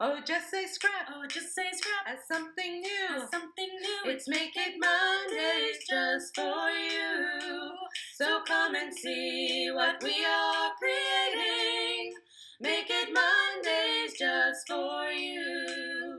Oh, just say scrap. Oh, just say scrap. As something new. As something new. It's Make It Mondays just for you. So come and see what we are creating. Make It Mondays just for you.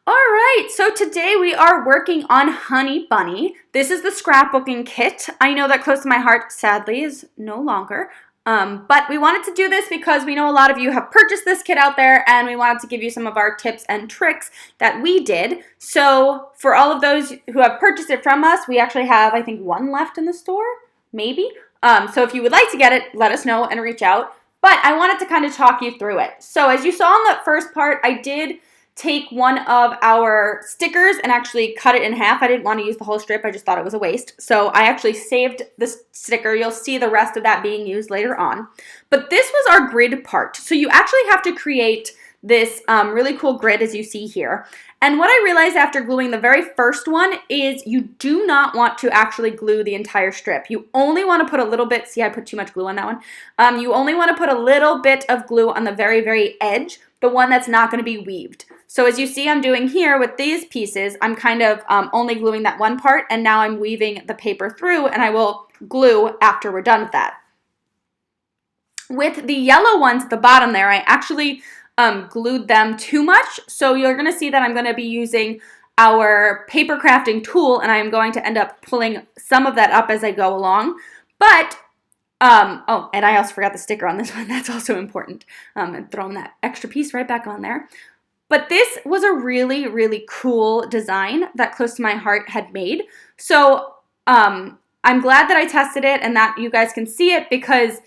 All right, so today we are working on Honey Bunny. This is the scrapbooking kit. I know that close to my heart, sadly, is no longer. But we wanted to do this because we know a lot of you have purchased this kit out there, and we wanted to give you some of our tips and tricks that we did. So for all of those who have purchased it from us, we actually have, I think, one left in the store, maybe. So if you would like to get it, let us know and reach out. But I wanted to kind of talk you through it. So as you saw in the first part, I did take one of our stickers and actually cut it in half. I didn't want to use the whole strip. I just thought it was a waste. So I actually saved this sticker. You'll see the rest of that being used later on. But this was our grid part. So you actually have to create this really cool grid as you see here. And what I realized after gluing the very first one is you do not want to actually glue the entire strip. You only want to put a little bit. See, I put too much glue on that one. You only want to put a little bit of glue on the very, very edge, the one that's not going to be weaved. So as you see I'm doing here with these pieces, I'm kind of only gluing that one part, and now I'm weaving the paper through, and I will glue after we're done with that. With the yellow ones at the bottom there, I actually glued them too much, so you're going to see that I'm going to be using our paper crafting tool, and I'm going to end up pulling some of that up as I go along. But oh, and I also forgot the sticker on this one. That's also important. And throwing that extra piece right back on there. But this was a really, really cool design that Close to My Heart had made. So I'm glad that I tested it and that you guys can see it, because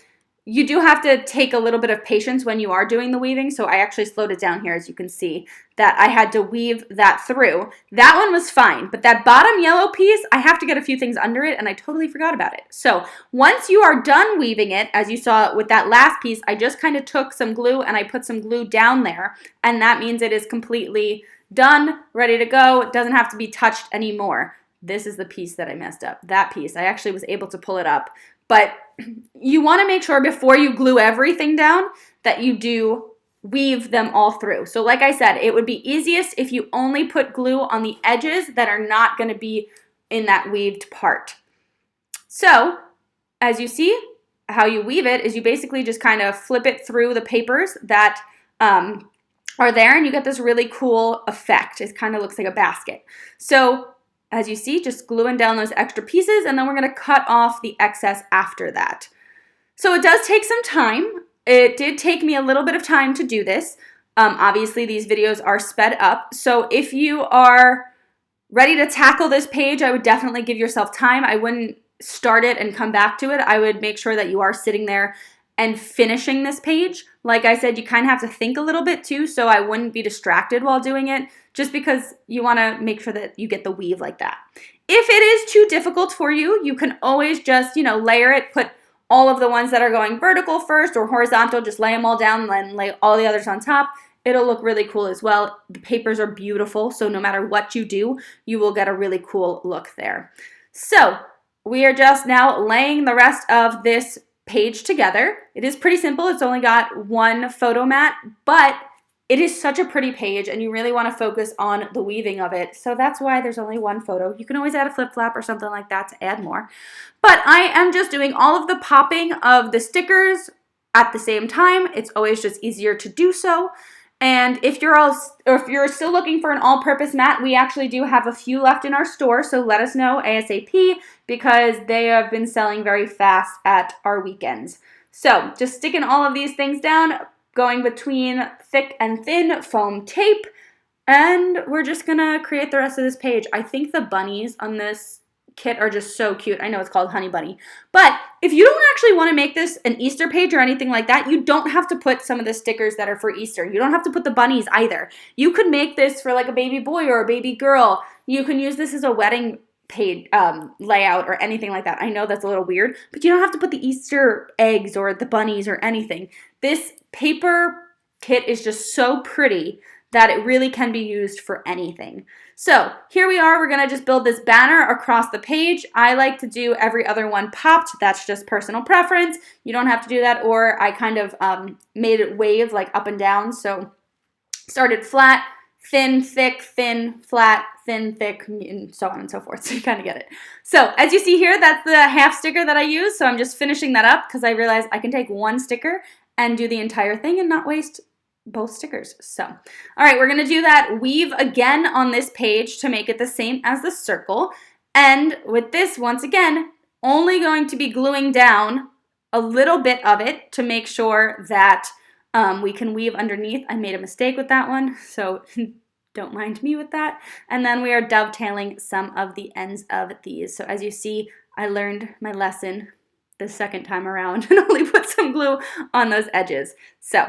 you do have to take a little bit of patience when you are doing the weaving. So I actually slowed it down here, as you can see, that I had to weave that through. That one was fine, but that bottom yellow piece, I have to get a few things under it, and I totally forgot about it. So once you are done weaving it, as you saw with that last piece, I just kind of took some glue and I put some glue down there, and that means it is completely done, ready to go. It doesn't have to be touched anymore. This is the piece that I messed up. That piece, I actually was able to pull it up. But you want to make sure before you glue everything down that you do weave them all through. So like I said, it would be easiest if you only put glue on the edges that are not going to be in that weaved part. So as you see, how you weave it is you basically just kind of flip it through the papers that are there, and you get this really cool effect. It kind of looks like a basket. So as you see, just gluing down those extra pieces, and then we're going to cut off the excess after that. So it does take some time. It did take me a little bit of time to do this. Obviously, these videos are sped up. So if you are ready to tackle this page, I would definitely give yourself time. I wouldn't start it and come back to it. I would make sure that you are sitting there and finishing this page. Like I said, you kind of have to think a little bit too, so I wouldn't be distracted while doing it, just because you want to make sure that you get the weave like that. If it is too difficult for you, you can always just, layer it, put all of the ones that are going vertical first or horizontal, just lay them all down and then lay all the others on top. It'll look really cool as well. The papers are beautiful, so no matter what you do, you will get a really cool look there. So we are just now laying the rest of this page together. It is pretty simple. It's only got one photo mat, but it is such a pretty page, and you really want to focus on the weaving of it. So that's why there's only one photo. You can always add a flip-flap or something like that to add more. But I am just doing all of the popping of the stickers at the same time. It's always just easier to do so. And if you're still looking for an all-purpose mat, we actually do have a few left in our store, so let us know ASAP, because they have been selling very fast at our weekends. So just sticking all of these things down, going between thick and thin foam tape, and we're just gonna create the rest of this page. I think the bunnies on this kit are just so cute. I know it's called Honey Bunny, but if you don't actually want to make this an Easter page or anything like that, you don't have to put some of the stickers that are for Easter. You don't have to put the bunnies either. You could make this for like a baby boy or a baby girl. You can use this as a wedding page layout or anything like that. I know that's a little weird, but you don't have to put the Easter eggs or the bunnies or anything. This paper kit is just so pretty that it really can be used for anything. So here we are. We're going to just build this banner across the page. I like to do every other one popped. That's just personal preference. You don't have to do that, or I kind of made it wave like up and down. So started flat, thin, thick, thin, flat, thin, thick, and so on and so forth. So you kind of get it. So as you see here, that's the half sticker that I use. So I'm just finishing that up because I realized I can take one sticker and do the entire thing and not waste both stickers. So, all right, we're gonna do that weave again on this page to make it the same as the circle. And with this, once again, only going to be gluing down a little bit of it to make sure that we can weave underneath. I made a mistake with that one, so don't mind me with that. And then we are dovetailing some of the ends of these. So as you see, I learned my lesson the second time around and only put some glue on those edges. So,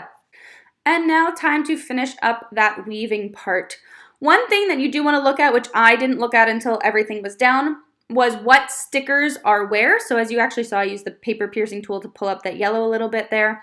and now time to finish up that weaving part. One thing that you do want to look at, which I didn't look at until everything was down, was what stickers are where. So as you actually saw, I used the paper piercing tool to pull up that yellow a little bit there.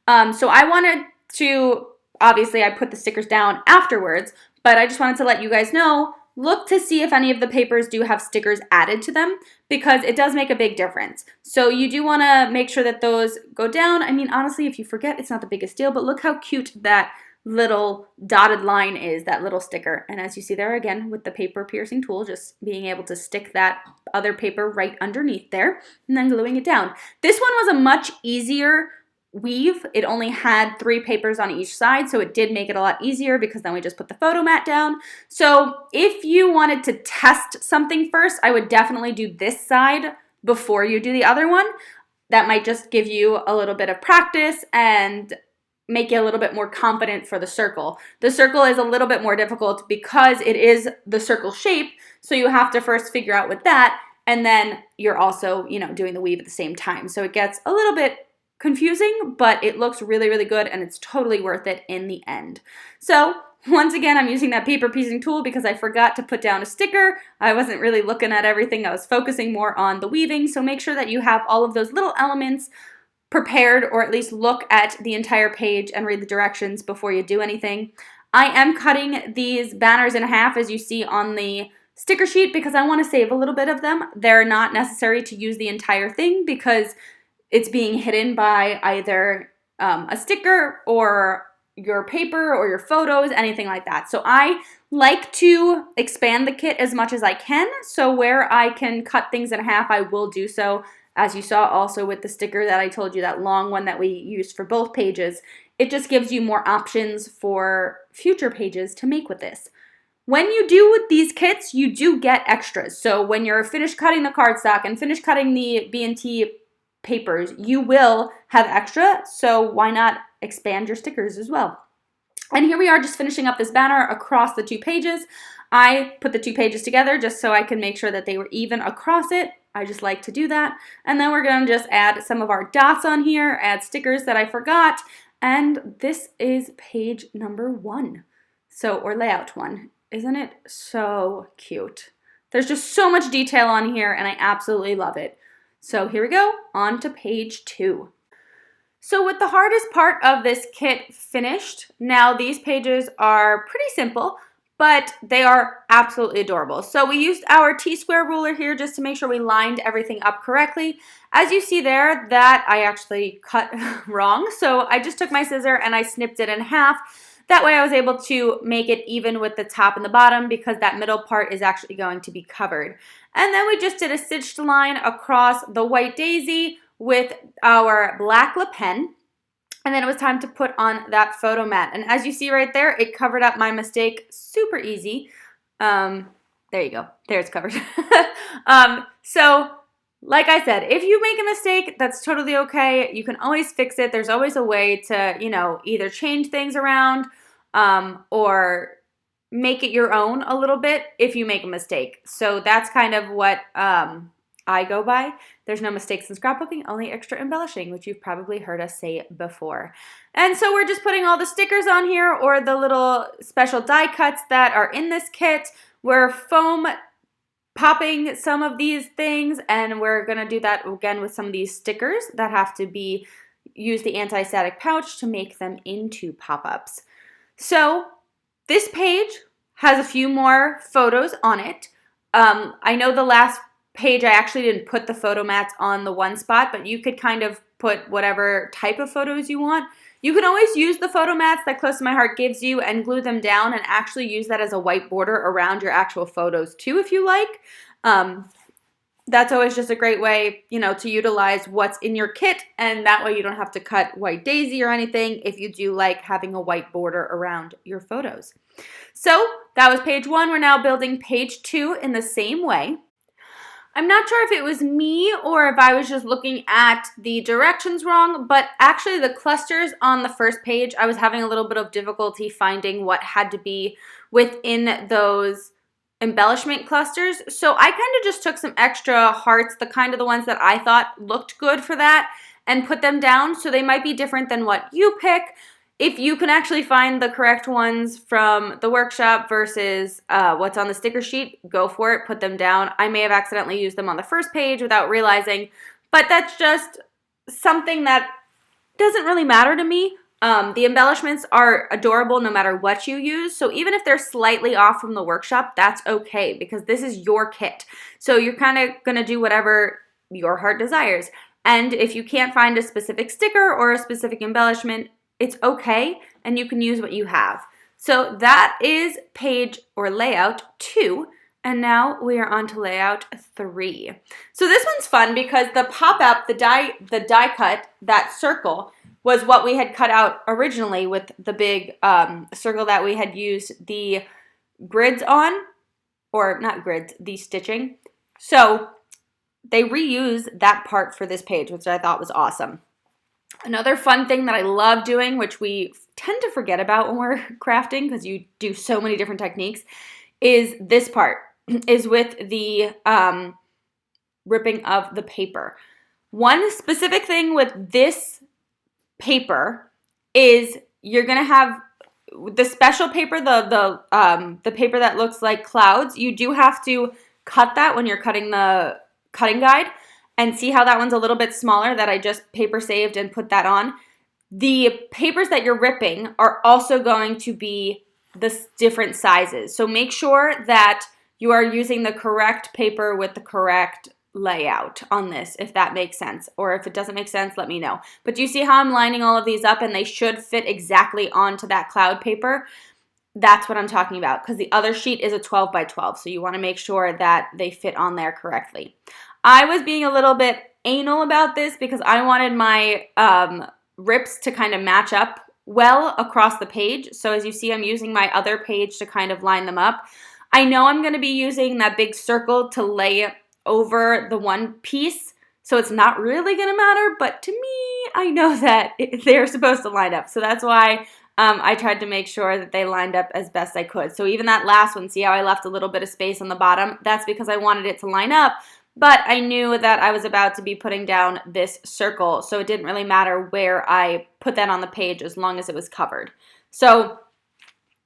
So I wanted to, obviously I put the stickers down afterwards, but I just wanted to let you guys know, look to see if any of the papers do have stickers added to them because it does make a big difference. So you do want to make sure that those go down. I mean, honestly, if you forget, it's not the biggest deal, but look how cute that little dotted line is, that little sticker. And as you see there again with the paper piercing tool, just being able to stick that other paper right underneath there and then gluing it down. This one was a much easier weave. It only had 3 papers on each side, so it did make it a lot easier because then we just put the photo mat down. So if you wanted to test something first, I would definitely do this side before you do the other one. That might just give you a little bit of practice and make you a little bit more confident for the circle. The circle is a little bit more difficult because it is the circle shape, so you have to first figure out with that, and then you're also, doing the weave at the same time. So it gets a little bit confusing, but it looks really, really good and it's totally worth it in the end. So once again, I'm using that paper piecing tool because I forgot to put down a sticker. I wasn't really looking at everything. I was focusing more on the weaving. So make sure that you have all of those little elements prepared, or at least look at the entire page and read the directions before you do anything. I am cutting these banners in half as you see on the sticker sheet because I want to save a little bit of them. They're not necessary to use the entire thing because it's being hidden by either a sticker or your paper or your photos, anything like that. So I like to expand the kit as much as I can. So where I can cut things in half, I will do so. As you saw also with the sticker that I told you, that long one that we used for both pages, it just gives you more options for future pages to make with this. When you do with these kits, you do get extras. So when you're finished cutting the cardstock and finished cutting the B&T papers, you will have extra, so why not expand your stickers as well? And here we are just finishing up this banner across the 2 pages. I put the 2 pages together just so I can make sure that they were even across it. I just like to do that. And then we're going to just add some of our dots on here, add stickers that I forgot, and this is page number 1. So, or layout 1. Isn't it so cute? There's just so much detail on here and I absolutely love it. So here we go, on to page 2. So with the hardest part of this kit finished, now these pages are pretty simple, but they are absolutely adorable. So we used our T-square ruler here just to make sure we lined everything up correctly. As you see there, that I actually cut wrong. So I just took my scissor and I snipped it in half. That way I was able to make it even with the top and the bottom because that middle part is actually going to be covered. And then we just did a stitched line across the white daisy with our black lip pen. And then it was time to put on that photo mat. And as you see right there, it covered up my mistake super easy. There you go. There it's covered. So like I said, if you make a mistake, that's totally okay. You can always fix it. There's always a way to, either change things around or make it your own a little bit if you make a mistake. So that's kind of what I go by. There's no mistakes in scrapbooking, only extra embellishing, which you've probably heard us say before. And so we're just putting all the stickers on here or the little special die cuts that are in this kit. We're foam popping some of these things, and we're going to do that again with some of these stickers that have to use the anti-static pouch to make them into pop-ups. So this page has a few more photos on it. I know the last page I actually didn't put the photo mats on the one spot, but you could kind of put whatever type of photos you want. You can always use the photo mats that Close to My Heart gives you and glue them down and actually use that as a white border around your actual photos too if you like. That's always just a great way, to utilize what's in your kit, and that way you don't have to cut white daisy or anything if you do like having a white border around your photos. So that was page 1. We're now building page 2 in the same way. I'm not sure if it was me or if I was just looking at the directions wrong, but actually the clusters on the first page, I was having a little bit of difficulty finding what had to be within those embellishment clusters. So I kind of just took some extra hearts, the ones that I thought looked good for that, and put them down. So they might be different than what you pick. If you can actually find the correct ones from the workshop versus what's on the sticker sheet, go for it, put them down. I may have accidentally used them on the first page without realizing, but that's just something that doesn't really matter to me. The embellishments are adorable no matter what you use, so even if they're slightly off from the workshop, that's okay because this is your kit. So you're kind of going to do whatever your heart desires. And if you can't find a specific sticker or a specific embellishment, it's okay, and you can use what you have. So that is page or layout 2, and now we are on to layout 3. So this one's fun because the pop-up, the die cut, that circle, was what we had cut out originally with the big circle that we had used the grids on, or not grids, the stitching. So they reused that part for this page, which I thought was awesome. Another fun thing that I love doing, which we tend to forget about when we're crafting because you do so many different techniques, is this part, is with the ripping of the paper. One specific thing with this paper is you're going to have the special paper, the paper that looks like clouds. You do have to cut that when you're cutting the cutting guide, and see how that one's a little bit smaller that I just paper saved and put that on. The papers that you're ripping are also going to be the different sizes. So make sure that you are using the correct paper with the correct layout on this, if that makes sense. Or if it doesn't make sense, let me know. But do you see how I'm lining all of these up and they should fit exactly onto that cloud paper? That's what I'm talking about because the other sheet is a 12 by 12. So you want to make sure that they fit on there correctly. I was being a little bit anal about this because I wanted my rips to kind of match up well across the page. So as you see, I'm using my other page to kind of line them up. I know I'm going to be using that big circle to lay over the one piece, so it's not really going to matter, but to me, I know that they're supposed to line up. So that's why I tried to make sure that they lined up as best I could. So even that last one, see how I left a little bit of space on the bottom? That's because I wanted it to line up. But I knew that I was about to be putting down this circle, so it didn't really matter where I put that on the page as long as it was covered. So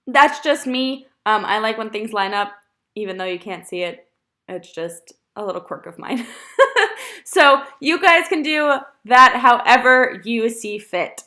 that's just me. I like when things line up, even though you can't see it. It's just a little quirk of mine. So you guys can do that however you see fit.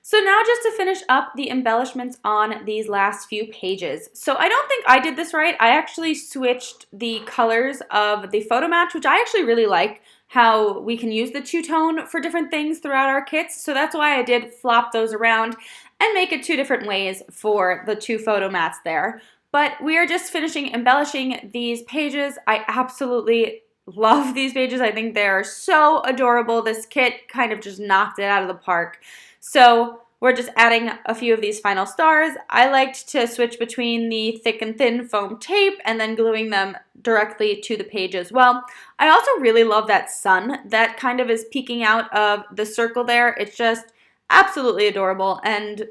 So now just to finish up the embellishments on these last few pages. So I don't think I did this right. I actually switched the colors of the photo match, which I actually really like how we can use the two-tone for different things throughout our kits. So that's why I did flop those around and make it 2 different ways for the 2 photo mats there. But we are just finishing embellishing these pages. I absolutely love these pages. I think they are so adorable. This kit kind of just knocked it out of the park. So we're just adding a few of these final stars. I liked to switch between the thick and thin foam tape and then gluing them directly to the page as well. I also really love that sun that kind of is peeking out of the circle there. It's just absolutely adorable, and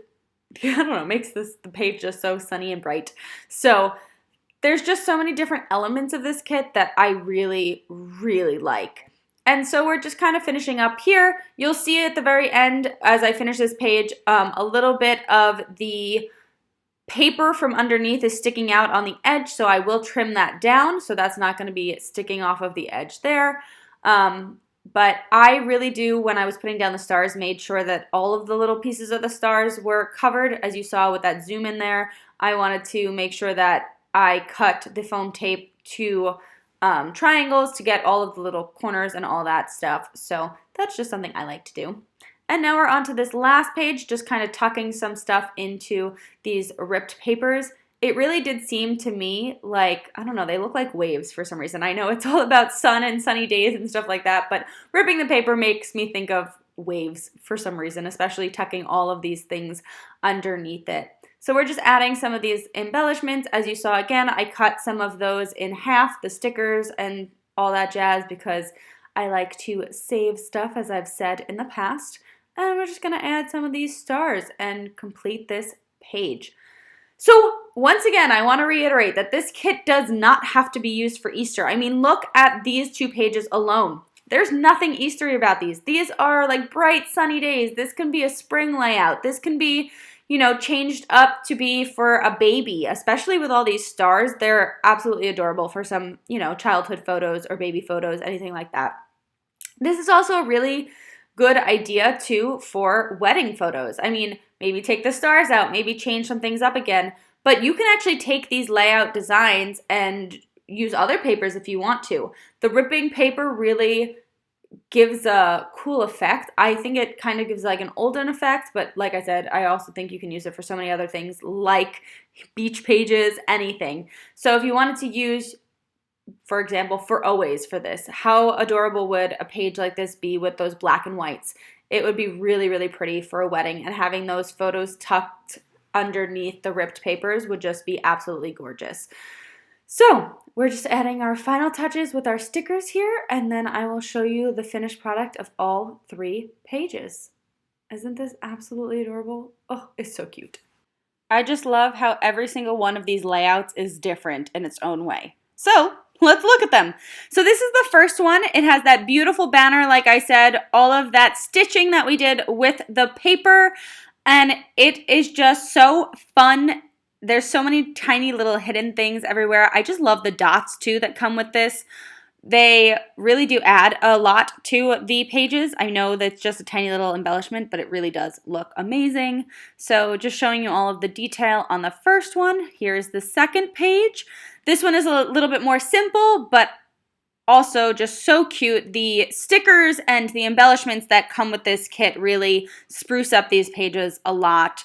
I don't know, makes the page just so sunny and bright. So there's just so many different elements of this kit that I really, really like. And so we're just kind of finishing up here. You'll see at the very end, as I finish this page, a little bit of the paper from underneath is sticking out on the edge, so I will trim that down, so that's not going to be sticking off of the edge there. But I really do, when I was putting down the stars, made sure that all of the little pieces of the stars were covered. As you saw with that zoom in there, I wanted to make sure that I cut the foam tape to triangles to get all of the little corners and all that stuff. So that's just something I like to do. And now we're on to this last page, just kind of tucking some stuff into these ripped papers. It really did seem to me like, I don't know, they look like waves for some reason. I know it's all about sun and sunny days and stuff like that, but ripping the paper makes me think of waves for some reason, especially tucking all of these things underneath it. So we're just adding some of these embellishments. As you saw, again, I cut some of those in half, the stickers and all that jazz, because I like to save stuff, as I've said in the past. And we're just going to add some of these stars and complete this page. So once again, I want to reiterate that this kit does not have to be used for Easter. I mean, look at these 2 pages alone. There's nothing Eastery about these. These are like bright sunny days. This can be a spring layout. This can be, changed up to be for a baby, especially with all these stars. They're absolutely adorable for some, childhood photos or baby photos, anything like that. This is also a really good idea too for wedding photos. I mean, maybe take the stars out, maybe change some things up again, but you can actually take these layout designs and use other papers if you want to. The ripping paper really gives a cool effect. I think it kind of gives like an olden effect, but like I said, I also think you can use it for so many other things like beach pages, anything. So if you wanted to use, for example, for always for this, how adorable would a page like this be with those black and whites? It would be really, really pretty for a wedding, and having those photos tucked underneath the ripped papers would just be absolutely gorgeous. So we're just adding our final touches with our stickers here, and then I will show you the finished product of all 3 pages. Isn't this absolutely adorable? Oh, it's so cute. I just love how every single one of these layouts is different in its own way. So let's look at them. So this is the first one. It has that beautiful banner, like I said, all of that stitching that we did with the paper, and it is just so fun. There's so many tiny little hidden things everywhere. I just love the dots too that come with this. They really do add a lot to the pages. I know that's just a tiny little embellishment, but it really does look amazing. So just showing you all of the detail on the first one. Here's the second page. This one is a little bit more simple, but also just so cute. The stickers and the embellishments that come with this kit really spruce up these pages a lot.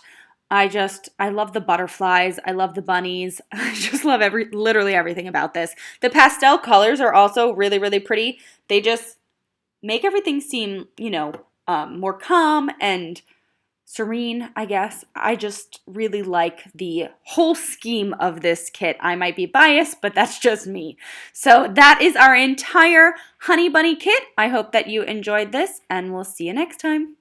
I love the butterflies. I love the bunnies. I just love literally everything about this. The pastel colors are also really, really pretty. They just make everything seem, more calm and serene, I guess. I just really like the whole scheme of this kit. I might be biased, but that's just me. So that is our entire Honey Bunny kit. I hope that you enjoyed this, and we'll see you next time.